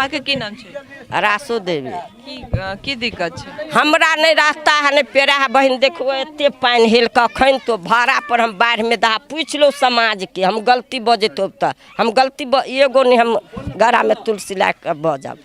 अहाँ के की नाम छे? रासो देवी। की दिक्कत छे? हमरा नहीं रास्ता है नहीं पेड़ा है बहन, देखो एते पानी हेल कखन तो भाड़ा पर हम बाढ़ में दहा पूछ लो समाज के, हम गलती बजतो तो हम गलती एगो नहीं, हम गड़ा में तुलसी ला के बजब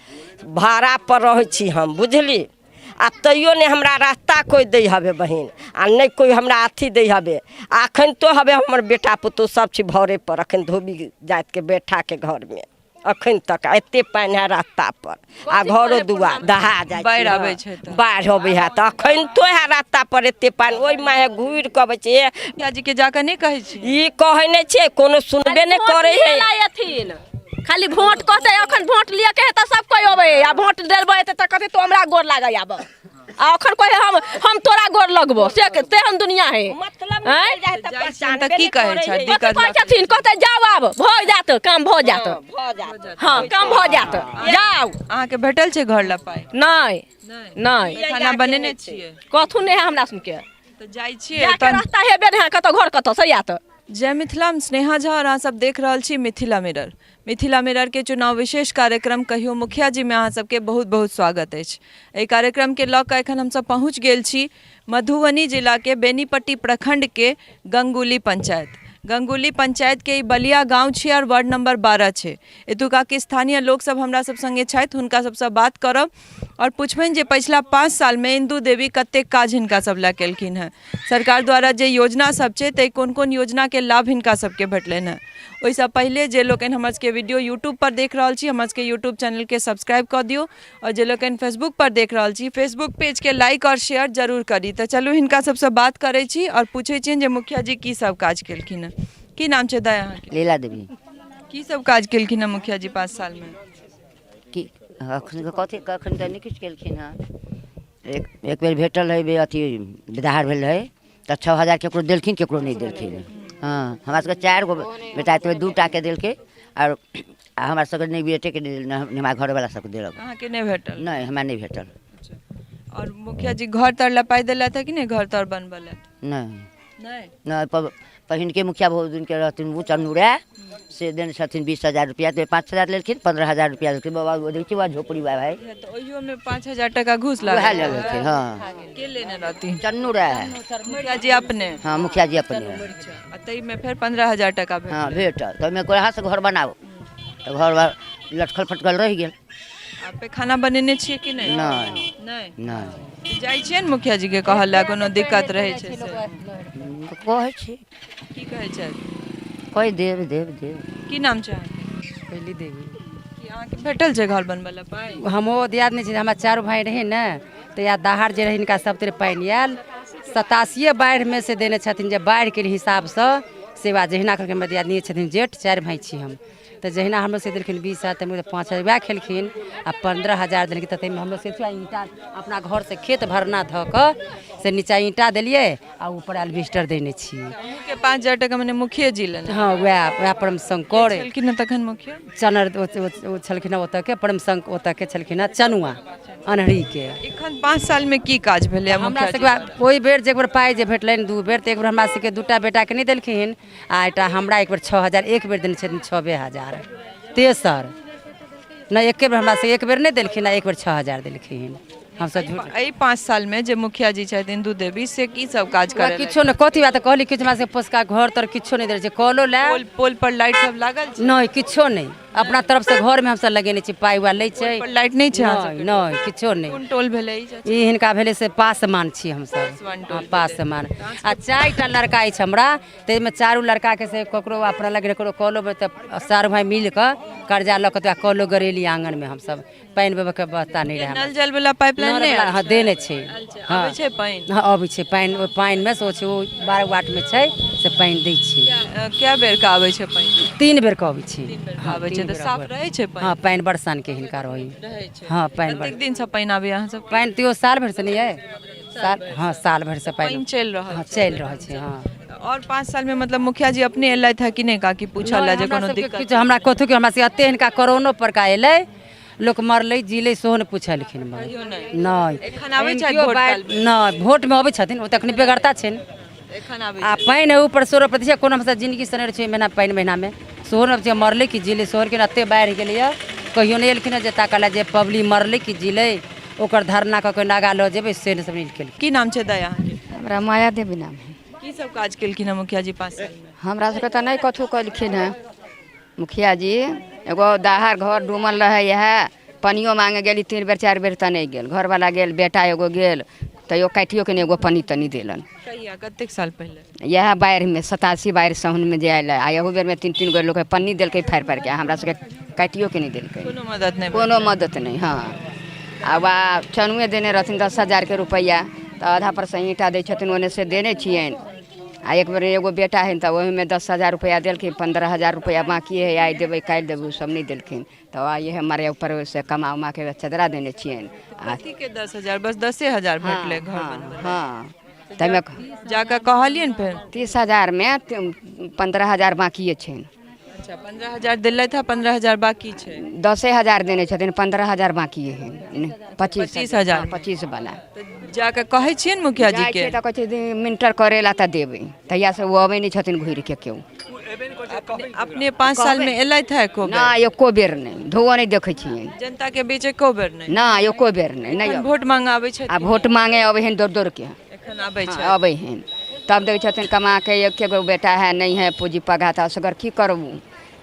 भाड़ा पर रहे छी हम, बुझली। आ तैयो नहीं हमरा रास्ता कोई दे हवे बहन, आ नहीं कोई हमरा अथी दे हवे। अखन तो हवे हमर बेटा पुतो सब छी भरे पर, अखन धोबी जात के बैठा के घर में अखन तक एते पानी है रास्ता पर, आ घरो दुआर दहा जाए बाढ़ आबै छै त बाढ़ अबै है त अखन तो है रास्ता पर एते पानी, ओइ माहे घूर के अबै छै। मुखिया जी के जाके नहीं कहे छी? ई कहै नै छै, कोनो सुनबे नहीं करे है। खाली वोट कहते अखन वोट लिया के त सब कोई अबे, आ वोट देबे त कहते तो हमरा गोर लागे आब, आ अखन कहे हम तोरा गोर लगबो, से तेहन दुनिया है। मतलब त की कहे छै? दिक्कत कहै छथिन कहते जाओ आब भ जात काम भ जात, हां काम भ जात जाओ। अहाँ के भेटल छै घर ला पाई? नहीं नहीं खाना बनेने छियै? कथु नहीं है हमरा सुन के, त जाई छियै त रास्ता हेबे नहीं कत घर कत सयात। जय मिथिला, स्नेहा झा और अहाँ सब देख रहल छी मिथिला मिरर। मिथिला मिरर के चुनाव विशेष कार्यक्रम कहियो मुखिया जी में अहाँ सबके बहुत बहुत स्वागत अछि। एहि कार्यक्रम के लऽ कऽ एखन हमसब पहुँच गेल छी मधुबनी जिला के बेनीपट्टी प्रखंड के गंगुली पंचायत। गंगुली पंचायत के बलिया गाँव छै और वार्ड नंबर 12 छै। एतुका के स्थानीय लोग सब हमरा सब संगे छथि, हुनका सबसँ बात करब और पूछबनि जे पिछला 5 साल में इंदू देवी कतेक काज हिनका सब ला केलखिन हैं, सरकार द्वारा जे योजना सब छै ते कोन कोन योजना के लाभ हिनका सबके भेटलनि हैं। ओहिसँ पहले जे लोकनि हमर सबके वीडियो यूट्यूब पर देख रहल छी, हमर सबके यूट्यूब चैनल के सब्सक्राइब कऽ दियौ, और जे लोकनि फेसबुक पर देख रहल छी फेसबुक पेज के लाइक और शेयर जरूर करी। तो चलू हिनका सबसँ बात करै छी और पूछै छियनि जे मुखिया जी की सब काज केलखिन हैं। की नाम छै दाय अहाँके? लीला देवी। की सब काज केलखिन हैं मुखिया जी 5 साल में? की अखन कथी कखन तऽ नहि किछु केलखिन हैं। एक बेर भेटल है अथी विधार भेल है तऽ 6000 केकरो देलखिन केकरो नहीं देलखिन। हाँ हमरा सबके 4 गो बेटा तो 2 टा के देलकै, और हमरा सबके नहीं बेटे के हमरा घर वाला सबके देलक। अहाँ के नहीं भेटल? नहीं हमरा नहीं भेटल। और मुखिया जी घर तर ला पाई देला था कि नहीं, घर तर बनबल? नहीं नहीं पहिन के मुखिया बहुत दिन के रहथिन वो चन्नूरा से देने छथिन 20000 रुपया, तो 5000 लेलखिन, 15000 रुपया लेलखिन। बाबा देखिए वहाँ झोपड़ी बा भाई, तो ओहियो में 5000 टका घूस वह लगा ले लेलखिन। हाँ के लेने रहती? चन्नूरा मुखिया जी अपने? हाँ मुखिया जी अपने। अच्छा, तई में फिर 15000 टका भेटल? हाँ भेटल, तो मैं कोई से घर बनाओ तो घर लटकल फटकल रह गया। आपे खाना बनेने छिए कि नहीं? नहीं नहीं नहीं जाइ छिए न मुखिया जी के कहला कोनो दिक्कत रहे छै से? कहै छी की कहै छै? कोई देव देव देव। की नाम छै अहाँके? पहली देवी। की अहाँके भेटल छै घर बनबला पाई? हमो दियाद नहीं छे, हमरा 4 भाई रहे न, तो या दाहर जे रहे इनका सब तेरे पानी आयल 87 बाढ़ में से देने छथिन, जे बाढ़ के हिसाब से सेवा जहिना करके हमर दियाद नहीं छथिन जेठ 4 भाई छी हम, तो जहिना हम लोग से देलखिन 20,000 तब 5,000 वह खेलखिन, आ 15,000 देलखिन। तो हम लोग से ईंटा अपना घर से खेत भरना धऽ से नीचा ईंटा दिलिए आ ऊपर एल्वेस्टर देने छी। के 5000 टका मने मुखिया जी लेने? हाँ वह परम शंकर छलखिन तखन मुखिया चनर छलखिन ओतऽ के परम शंकर ओतऽ के छलखिन चनुआ अनहरी के। एखन 5 साल में की काज भेलै हमरा मुखिया जी? सबके कोई बेर जे एक बेर पाई जे भेटलनि 2 बेर, तो एक बेर हमरा सबके 2टा बेटा के नहीं देलखिन, आ एकटा हमरा एक बेर 6000 एक बेर देने छथिन 6000। तेसर नहीं एक बेर हमरा से एक बेर नहीं देलखिन, एक बेर 6000 देलखिन। हम सब झूठ एहि 5 साल में जे मुखिया जी छथि इंदू देवी से की सब काज करे? किछो नहीं, कथी बात कहली किछु हमरा से पोसका घर तर किछो नहीं दे छै, कॉलो ला पोल पर लाइट सब लागल छै? नहीं किछो नहीं, अपना तरफ से घर में हम सब लगेने छी, पाई वा ले छै। पर लाइट नहीं छै अहाँ नहीं सबके? नहीं किछो नहीं। कोन टोल भेलै ई? ई हिनका भेले से पासमान छी हम सब। हाँ, पासमान। आ 4टा लड़का अछि हमरा, ते में 4 लड़का के से ककरो अपना लगे ककरो कॉलो में, तो 4 भाई मिल के कर्जा ल के कॉलो गरेली आंगन में हम सब। पानी बेबे के व्यवस्था नहीं रहे। नल जल वाला पाइपलाइन नहीं? हाँ देने छै। हाँ आबै छै पानी? हाँ अबै छै पानी, ओइ पानी में सोच 12 वाट में छै से पानी दै छै। क्या बेर का आबै छै पानी? 3 बेर के अबै छै। आबै छै तऽ साफ रहै छै पानी? हाँ पानी बरसान के हिनका रही। रहै छै। हाँ पानी कतेक दिन से पानी आबै अहाँ सब? पानी तो साल भर से नहीं है, साल हाँ साल भर से पानी पानी चल रहल हाँ छै? चल रहा है। हाँ और 5 साल में मतलब मुखिया जी अपने एलथि है कि नहीं का कि पूछल जे कोनो दिक्कत? किछु हमरा कथु के हमरा से अते हिनका कोरोनो पर का एलै, लोग मरलै जिलै सेहो नहीं पूछलखिन। नहीं एखन आबै छै वोट काल में? नहीं भोट में अबै छथिन, ओ तखनी बेगरता छनि। एखन आबै आ पानी ऊपर 16% कोनो हमसे जिंदगी सने छै महीना पानी महीना में सेहो न मरलै कि जिले शहर के अते बाढ़ि गेलै कहियो नहीं एलखिन जे ताकला जे पब्लिक मरले कि जिले ओकर धरना कऽ के नागा लऽ जेबै से सब नहीं केलखिन। की नाम छै दया अहाँके? हमरा माया देवी नाम है। की सब काज केलखिन हँ मुखिया जी 5 साल में? हमरा सबके तऽ नहीं कथू कलखिन है मुखिया जी। एगो दाहर घर डूमल रहे है, पनियो मांगे गेली 3 बेर 4 बेर तऽ नहीं गेल। घर वाला गेल, बेटा एगो गेल तैयो काटियो के एगो पनी तनी देलन। कहिया कतेक साल पहले? यह बाढ़ि में 87 बाढ़ि साउन में जे आयल आ एगो बेर में 3 गो लोग पन्नी देलकै फाड़ि फाड़ि के, हमरा सबके काटियो के नहीं देलकै, कोनो मदद नहीं? कोनो मदद नहीं। हाँ आब चनुए देने रहथिन 10,000 के रुपैया, तो आधा पर से ईंटा दै छथिन, ओने से देने छियनि। आ एक बेर एगो बेटा है तो वही में 10,000 रुपया देलखिन, 15,000 रुपया बाकी है, आई देवे काल्हि देवे, सब नहीं देलखिन। तो ये हमारे ऊपर से कमा उमा के चदरा देने छियनि। कथी के 10,000? बस 10,000 भेटले घर बनबे? हाँ तब जाकर कहलियन फिर? 30,000 में 15,000 बाकी छै। अच्छा 15,000 दिले था, 15,000 बाकी छै। 10,000 देने छथिन, 15,000 बाकी है। 25,000 25 वाला तो जाकर कहै छियन मुखिया जी के? तो कहै मिंटर करेला तऽ देबै, तहिया से वो अबै नहीं छथिन घुरि के केओ। अपने 5 साल में एलै था एको बेर? ना एको बेर नहीं, धुओ नहीं देखै छियै। जनता के बीच एको बेर नहीं? ना एको बेर नहीं। नहीं वोट मांगाबै छै? आ वोट मांगे अबै हन दौड़ दौड़ के। एखन आबै छै? अबै हन तब दै छथिन कमा के। एक गो बेटा है नहीं है पूंजी पगा था असगर की करबू,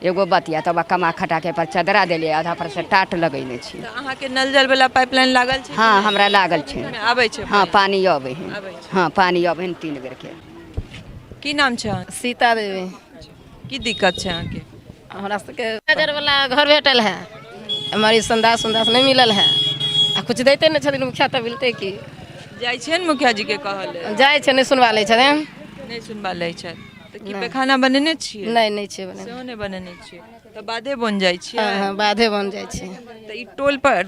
एगो बतिया तब कमा खटा के पर चदरा देलिए, आधा पर से टाट लगैने छी। तो अहाँ के नल जल वाला पाइपलाइन लागल छै? हाँ हमरा लागल छै। आबै छै? हाँ पानी अबै हन। आबै छै। हाँ पानी अबै हन 3 बेर के। की नाम छै अहाँके? सीता देवी। की दिक्कत छै अहाँके? हमरा सबके 1000 वाला घर भेटल है, हमारी संदास नहीं मिलल है, आ कुछ देते नहीं छथिन मुखिया, तो मिलते की? जाइ छै ने मुखिया जी के कहले? जाए छै नहीं सुनवा ले छथिन। नहीं सुनबा लै छै तो की पैखाना बनेने छियै? नहीं छै बने। सेहो नहीं बनेने छियै तो बाधे बन जाइ छियै? हाँ बाधे बन जाए छै। तो ई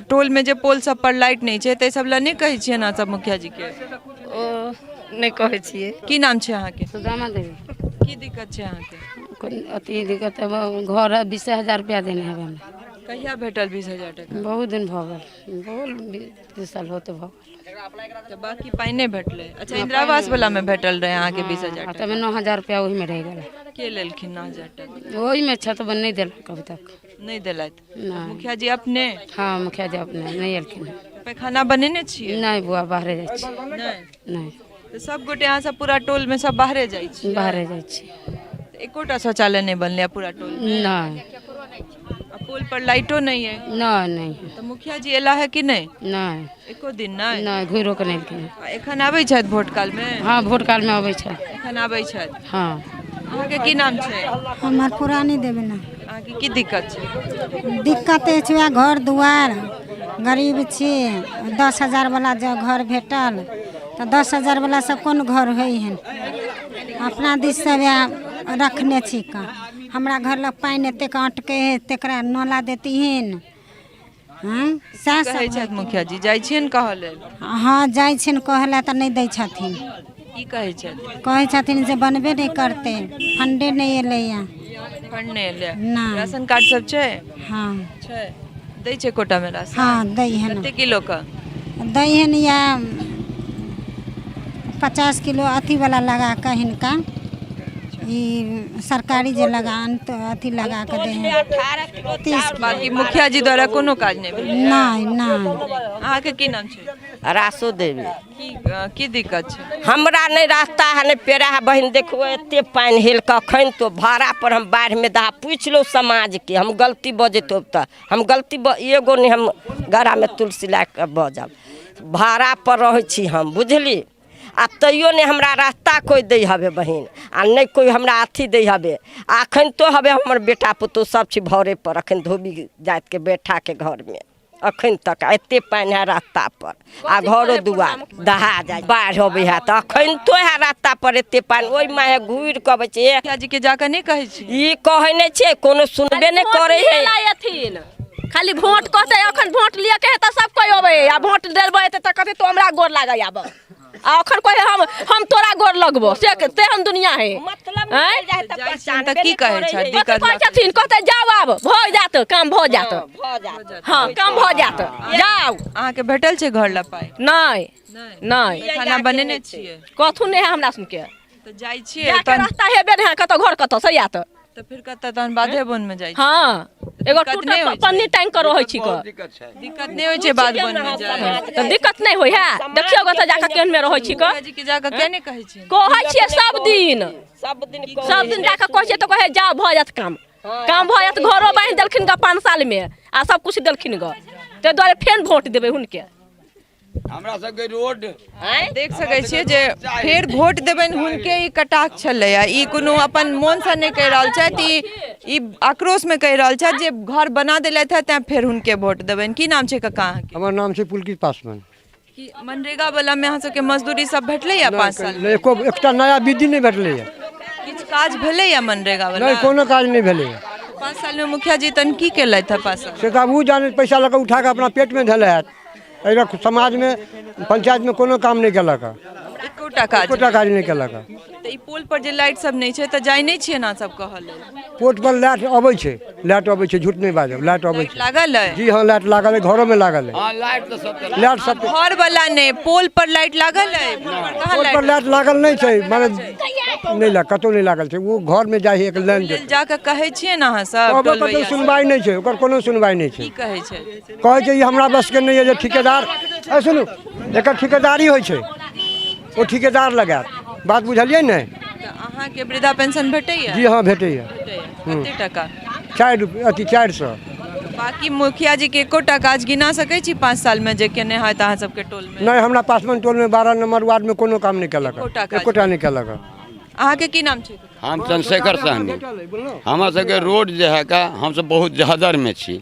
टोल में जे पोल सब पर लाइट नहीं छै ते सब ला नहीं कहै छियै ना सब मुखिया जी के? ओ नहीं कहै छियै। की नाम छै अहाँके? सुदामा देवी। की दिक्कत छै अहाँके? अति दिक्कत है, घर 20,000 रुपया देने है हमरा। कहिया भेटल 20,000 टका? बहुत दिन भऽ गेल, बहुत 20 साल होते भऽ गेल। तो बाकी पाई नहीं भेटले? अच्छा इंदिरा आवास वाला में भेटल रहे अहाँके 20,000 टका? तब 9,000 रुपया वही में रह गेल। के लेलखिन 9,000 टका? वही में छत बन नहीं देलक अभी तक। नहीं देलत? नहीं। मुखिया जी अपने? हाँ मुखिया जी अपने नहीं एलखिन। पैखाना बनेने छियै? नहीं बुआ बाहरे जाइ छी। नहीं। नहीं तो सब गोटे यहाँ सब पूरा टोल में सब बाहरे जाइ छी? बाहरे जाइ छी। एकोटा शौचालय नहीं बनले पूरा टोल में? नहीं। पोल पर लाइटो नहीं है? नहीं। तो मुखिया जी एला है कि नहीं? नहीं एको दिन नहीं? नहीं घुरो के नहीं एलखिन। एखन आबै छथि वोट काल में? हाँ वोट काल में अबै छै। एखन आबै छथि? हाँ। अहाँके की नाम छै? हमार पुरानी देवी ना। अहाँके की दिक्कत छै? दिक्कत छै घर दुआर, गरीब छी। 10,000 वाला जो घर भेटल तो 10,000 वाला सब कौन घर होइ हन? अपना दिस सब रखने छी का। हमरा घर लग पानी एतेक अटके है, तेकरा नाला देती हन। हाँ सएह कहै सब छथि मुखिया जी? जाइ छियनि कहऽ लेल? हाँ जाइ छिन कहै लए तऽ नहीं दै छथिन। की कहै छथि? कहै छथिन जे बनबे नहीं करते, फंडे नहीं एलैया। फंड नहीं एलै? नहीं। राशन कार्ड सब छै? हाँ छै। दै छै कोटा में राशन? हाँ दै हन। कते किलो का? दै हन या 50 किलो अथी वाला लगा के हिनका, ई सरकारी जे लगान तो अथी लगा के दे हैं 30 किलो। बाकी मुखिया जी द्वारा कोनो काज नहीं भेल? नहीं। अहाँके की नाम छै? रासो देवी। की दिक्कत छै? हमरा नहीं रास्ता है नहीं पेड़ा है बहन, देखो एते पानी हेल के अखन तो भाड़ा पर हम बाढ़ में दहा पूछ लो समाज के। हम गलती बजेतो तो हम गलती एगो नहीं, हम गरा में तुलसी ला के बजब, भाड़ा पर रहे छी हम, बुझली। आ तैयो नहीं हमरा रास्ता कोई दे हवे बहन, आ नहीं कोई हमरा अथी दे हवे। अखन तो हवे हमर बेटा पुतो सब छी भरे पर, अखन धोबी जात के बैठा के घर में अखन तक एते पानी है रास्ता पर, आ घरो दुआर दहा जाए बाढ़ होबे है। तो अखन तो है रास्ता पर एते पानी, ओहि माहे घूर के अबै छै। मुखिया जी के जाकर नहीं कहै छी? ई कहै नहीं छै, कोनो सुनबे नहीं करे है। खाली वोट कहते अखन वोट लिए के त सब कोई अबे, आ वोट देलबे त कहते तो हमरा गोर लागै आब, आ अखन कोई हम तोरा गोर लगबो से तेहन दुनिया है। मतलब त की कहै छै? दिक्कत कहै छथिन कहते जाओ आब भ जात काम भ जात। हाँ काम भ जात जाओ। अहाँके भेटल छै घर ला पाई? नहीं खाना बनेने छियै? कथु नहीं है हमरा सुन के। तो जाइ छियै जाके रास्ता हेबे नहीं कत घर कत से आत। तो फिर कत तहन बाधे वन में जाइ हाँ एगो दिक्कत नहीं होइ छै। पन्नी टैंकर रहै छी दिक्कत नहीं होइ छै बाध वन में जाए तो दिक्कत नहीं होइ है देखियो गो तो जाके केहन में रहै छी मुखिया जी के जाके क्या नहीं कहै छै कहै छियै सब दिन सब दिन जाके कहै छियै तो कहे जाओ भऽ जात काम भ जात घरो बांधि देलखिन ग 5 साल में आ सब कुछ देलखिन ग ते द्वारे फेन वोट देबै हुनके हमरा सबके रोड देख सकै छियै जे फेर वोट देबनि हुनके ई कटाक्ष छलैया ई कोनो अपन मोन से नहीं कहि रहल छथि ई आक्रोश में कहि रहल छथि जे घर बना देलथि तें फेर हुनके वोट देबनि की नाम छै कका अहाँके हमर नाम छै पुलकित पासवान। की मनरेगा वाला में अहाँ सबके मजदूरी सब भेटलैया 5 साल एको एकटा नया विधि नहीं भेटलैया, किछु काज भेलैया मनरेगा वाला नहीं कोनो काज नहीं भेलैया। 5 साल में मुखिया जी तन की केलथि है 5 साल से तो अब ऊ जाने पैसा लगा उठा के अपना पेट में धले हैत। एहिरा समाज में पंचायत में कोनो काम नहीं केलक, एकोटा काज एकोटा काज नहीं केलक। तो ई पोल पर जे लाइट सब नहीं छै त जाय नहीं छियै ना सब कहल पोर्ट पर लाइट अबै छै, झूठ नहीं बाजब, लाइट अबै छै। लागल है जी हाँ लाइट लागल है, घरों में लागल है। हाँ लाइट तो सब लाइट सब घर वाला ने पोल पर लाइट लागल है पोल पर कहाँ पोर्ट पर लाइट लाइट लागल नहीं छै, माने नहीं लग कतौ नहीं लागल छै। वो घर में जाहि एक लाइन जे जाके कहै छियै ना अहाँ सब कतौ टोलवैया सुनवाई नहीं छै, ओकर कोनो सुनवाई नहीं की छै। कहै छै कहै छै ई हमरा बस के नहीं है जे ठेकेदार सुनू एकर ठेकेदारी होइ छै, ओ ठेकेदार लगायत। बात बुझलियै ने? तो अहाँ के वृद्धा पेंशन भेटैया जी हाँ भेटैया कते टका 4 रुपया अथी 400। बाकी मुखिया जी के एकोटा काज गिना सकै छी 5 साल में जे केने है अहाँ सबके टोल में नहीं हमरा पासवान टोल में 12 नंबर वार्ड में कोनो काम नहीं केलक, एकोटा काज। एकोटा नहीं केलक। अहाँ के की नाम छै हम चंद्रशेखर सहनी। हमर सबके रोड जे है का हमसब बहुत जहदर में छी,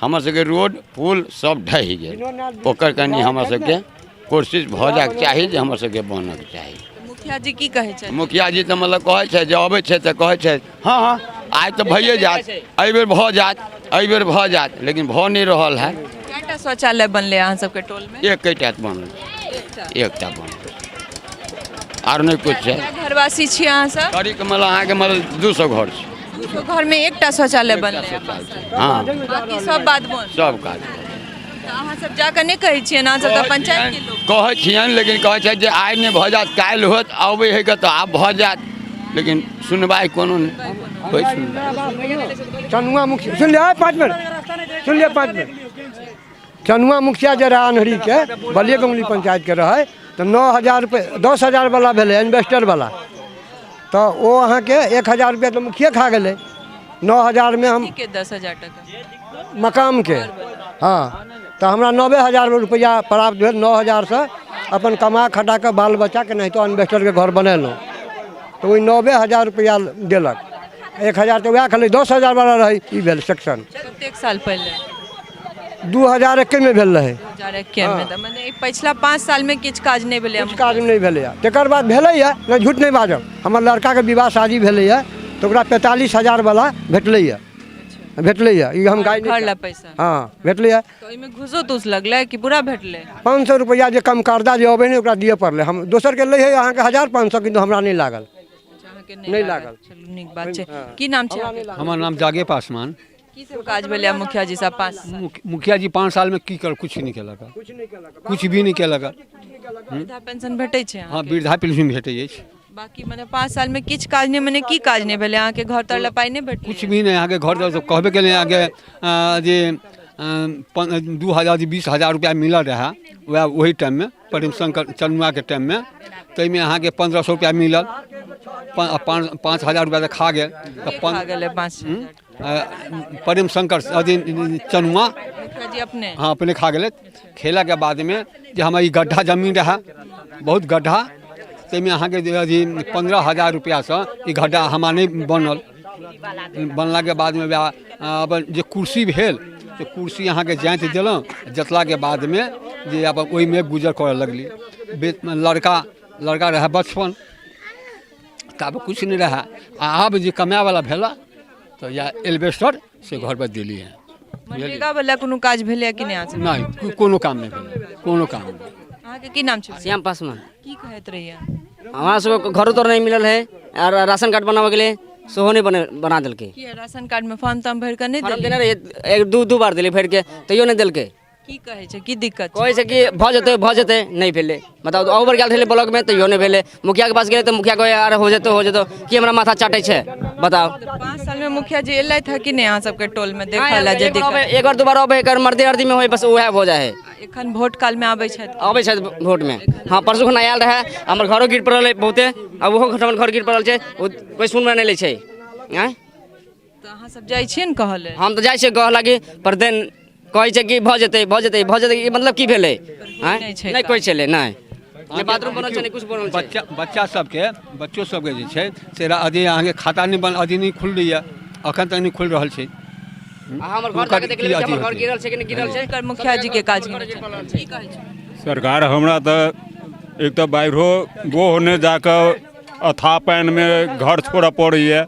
हमर सबके रोड पुल सब ढहि गेल, ओकर कनी हमर सबके कोशिश भऽ जाएके चाही जे हमर सबके बनक चाही। मुखिया जी की कहै छै मुखिया जी तो मतलब कहै छै जे अबै छै तऽ कहै छै हाँ हाँ आइ तऽ भइए जायत, एहि बेर भऽ जायत, एहि बेर भऽ जायत, लेकिन भऽ नहीं रहल है। कएटा शौचालय बनले अहाँ सबके टोल में एकटा बनल, एकटा बनल, आर नहीं कुछ छै। घरवासी छी अहाँ सब करीब मतलब अहाँके मतलब 200 घर छै। 200 घर में एकटा शौचालय बनले हाँ बाकी सब बात बोल सब काज तो अहाँ सब जाके नहीं कहै छियै ना सब तऽ पंचायत के लोग कहै छियनि, लेकिन कहै छै जे आइ नहि भऽ जायत काल्हि होत, अबै है तऽ आब भऽ जायत, लेकिन सुनवाई कोनो नहीं कोई सुनवाई। चनुआ मुखिया सुन लिया 5 मिनट, सुन लिया 5 मिनट। चनुआ मुखिया जे रहा अनहरी के बलिया गंगली पंचायत के रहे तो 9000 रुपये 10000 वाला भेले इन्वेस्टर वाला, तो वो अहाँ के 1000 रुपया तो मुखिया खा गेले। 9000 में हम के 10,000 टका मकाम के हाँ तो हमरा 90,000 रुपया प्राप्त भेल। 9000 से अपन कमा खटा के बाल बच्चा के नहीं तो इन्वेस्टर के घर बनेलहुँ, तो वही 90,000 रुपया देलक। 1000 तो वह खाली 10,000 वाला रही ई भेल सेक्शन। कतेक साल पहले 2021 में भेल रहे, 2021 में तऽ मने पिछला 5 साल में किछु काज नहीं भेलै कुछ काज नहीं भेलै। तकर बाद भेलैया नहीं झूठ नहीं बाजब, हमर लड़का के विवाह शादी भेलैया तो ओकरा 45,000 वाला भेटलैया ई हम गाय घर ला पैसा हाँ भेटलैया। तो ओहिमे घुसो तुस लगलै कि पूरा भेटलै 500 रुपया जे कम कर्जा जे अबै नहि ओकरा दिए पड़लै। हम दोसर के लै है अहाँके 1500 किन्तु हमरा नहीं लागल। अहाँके नहीं लागल। चलू नीक बात छै की नाम छै अहाँके? हमार नाम जागे पासवान। की सब काज भेलै मुखिया जी सब 5 मुखिया जी 5 साल में की कर कुछ नहीं केलक, कुछ भी नहीं केलक। वृद्धा पेंशन भेटै छै हाँ वृद्धा पेंशन भेटै अछि। बाकी मने 5 साल में किछु काज नहीं मने की काज नहीं भेलै अहाँके घर तर ला पाइ नहीं भेटलै कुछ भी नहीं अहाँके घर तर कहबे केले अहाँके जे 20,000 रुपया मिलल रहा वह वही टाइम में प्रेम शंकर चनुआ के टाइम में, ताहिमे अहाँके 1500 रुपया मिलल, 5,000 रुपया तऽ खा गेल। खा गेलै 5 प्रेम शंकर अथी चनुआ मुखिया जी अपने हाँ अपने खा गेलै। खेला के बाद में जे हमर ई गड्ढा जमीन रहा बहुत गड्ढा, ताहिमे अहाँके अथी 15,000 रुपया से ई गड्ढा हमरा नहीं बनल। बनला के बाद में अपन जे कुर्सी भेल तो कुर्सी अहाँके जाँच देलहुँ, जतला के बाद में जे अपन ओहि में गुजर करऽ लगली। लड़का रहा बचपन तब कुछ नहीं रहा, आब जे कमाए वाला भेला तो या एल्वेस्टर से घर पर दिली है। मनरेगा वाला कोनो काज भेलै कि नहीं आज नहीं कोनो काम नहीं भेल, कोनो काम नहीं। अहाँके की नाम छै? श्याम पासवान। की कहैत रहिए? हमारा सबके घरो तो नहीं मिलल है और राशन कार्ड बनावे के लिए सेहो नहीं बना दिलके। की राशन कार्ड में फॉर्म तम भर के नहीं फॉर्म देलियै? देने रहिए 1-2 बार दिले भर के तैयो नहीं दिलके। की कहै छै की दिक्कत छै? कहै छै कि भऽ जेतै नहीं भेलै। मतलब ओवर गेल छलै ब्लॉक में तैयो नहीं भेलै। मुखिया के पास गेलै तो मुखिया कहे यार हो जेतौ कि हमरा माथा चाटै छै बताओ। 5 साल में मुखिया जी एलथि है कि नहीं अहाँ सबके टोल में देखल है जे दिक्कत? एक बार दोबारा अबै कर मर्दी अर्दी में होय बस उहे हो जाए है। एखन वोट काल में आबै छथि? वोट में हाँ परसों खन आयल रहे हमर घरो गिर पड़ल है बहुते। अब ओहो हमर घर गिर पड़ल छै कोई सुनबे नहीं लै छै। तो अहाँ सब जाइ छियै ने कहले? हम तो जाइ छियै कह लागी पर देन कहै छै कि भऽ जेतै ई मतलब की भेलै? नहीं कोई छलै नहीं बाथरूम बनल छै नहीं कुछ बनल छै। बच्चों सबके जे छै से अभी अहाँके खाता नहीं खुललै है अखन तक नहीं खुल रहल छै। हमर घर जाके देख लेबै हमर घर गिरल छै कि नहीं गिरल छै। मुखिया जी के काज की कहै छै? सरकार हमरा तो एक तो बाहरो वो होने जाकर अथाह पानि में घर छोड़ऽ पड़ैए।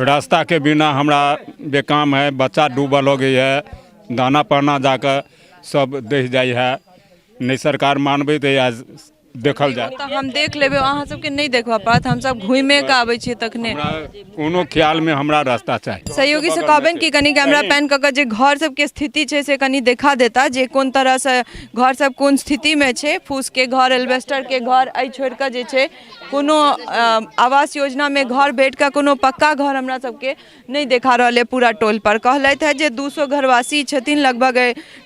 रास्ता के बिना हमरा बेकाम है बच्चा डूबऽ लगे है दाना पाना जाकर सब दह जाइ है। नहीं सरकार मानबै तो आज देखल जाए। तो हम देख लेबै अहाँ सबके नहीं देखबा पात हम सब घूमे के आबै छी तखने कोनो ख्याल में हमरा रास्ता चाहिए। सहयोगी से कहबनि कि कनी कैमरा पैन कऽ के जे घर सबके स्थिति छै से कनी देखा देता जे कोन तरह से घर सब कोन स्थिति में छै। फूस के घर एल्वेस्टर के घर एहि छोड़ के जे छै कोनो आवास योजना में घर भेट का कोनो पक्का घर हमरा सबके नहीं देखा रहा है पूरा टोल पर। कहलथि है जे 200 घरवासी छथिन लगभग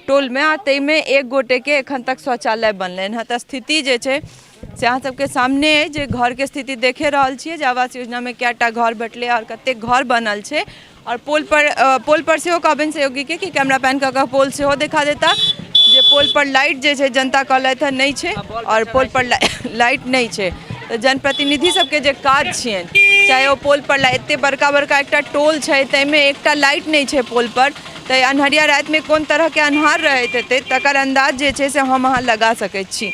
टोल में आ तै में एक गोटे के एखन तक शौचालय बनलै है। तऽ स्थिति जे छै से अहाँ सबके सामने है जे घर के स्थिति देखे रहल छियै जे आवास योजना में कैटा घर भेटलै और कतेक घर बनल छै। और पोल पर सेहो कहबनि सहयोगी के कि कैमरा पैन कऽ के पोल सेहो देखा देता जे पोल पर लाइट जे छै जनता कहलथि है नहीं छै और पोल पर लाइट नहीं छै। तो जनप्रतिनिधि सबके जे काज छियन चाहे वो पोल पर एते बड़का एकटा टोल छै तैमे एकटा लाइट नहीं छै पोल पर तो अन्हरिया रात में कोन तरह के अन्हार रहैत हेतै तकर अंदाज जे छै से हम अहाँ लगा सकैत छी।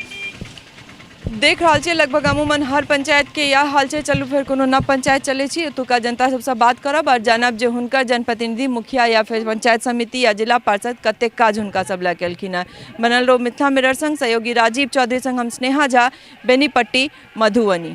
देख रहा छे लगभग अमूमन हर पंचायत के यह हाल है। चलू फिर कोनो नव पंचायत चले छी ओतुका जनता सबसे बात करब और जानब जे हुनकर जनप्रतिनिधि मुखिया या फिर पंचायत समिति या जिला पार्षद कतेक काज हुनका सब ला केलखिन है। बनल रहो मिथिला मिरर संग सहयोगी राजीव चौधरी संग हम स्नेहा झा बेनीपट्टी मधुबनी।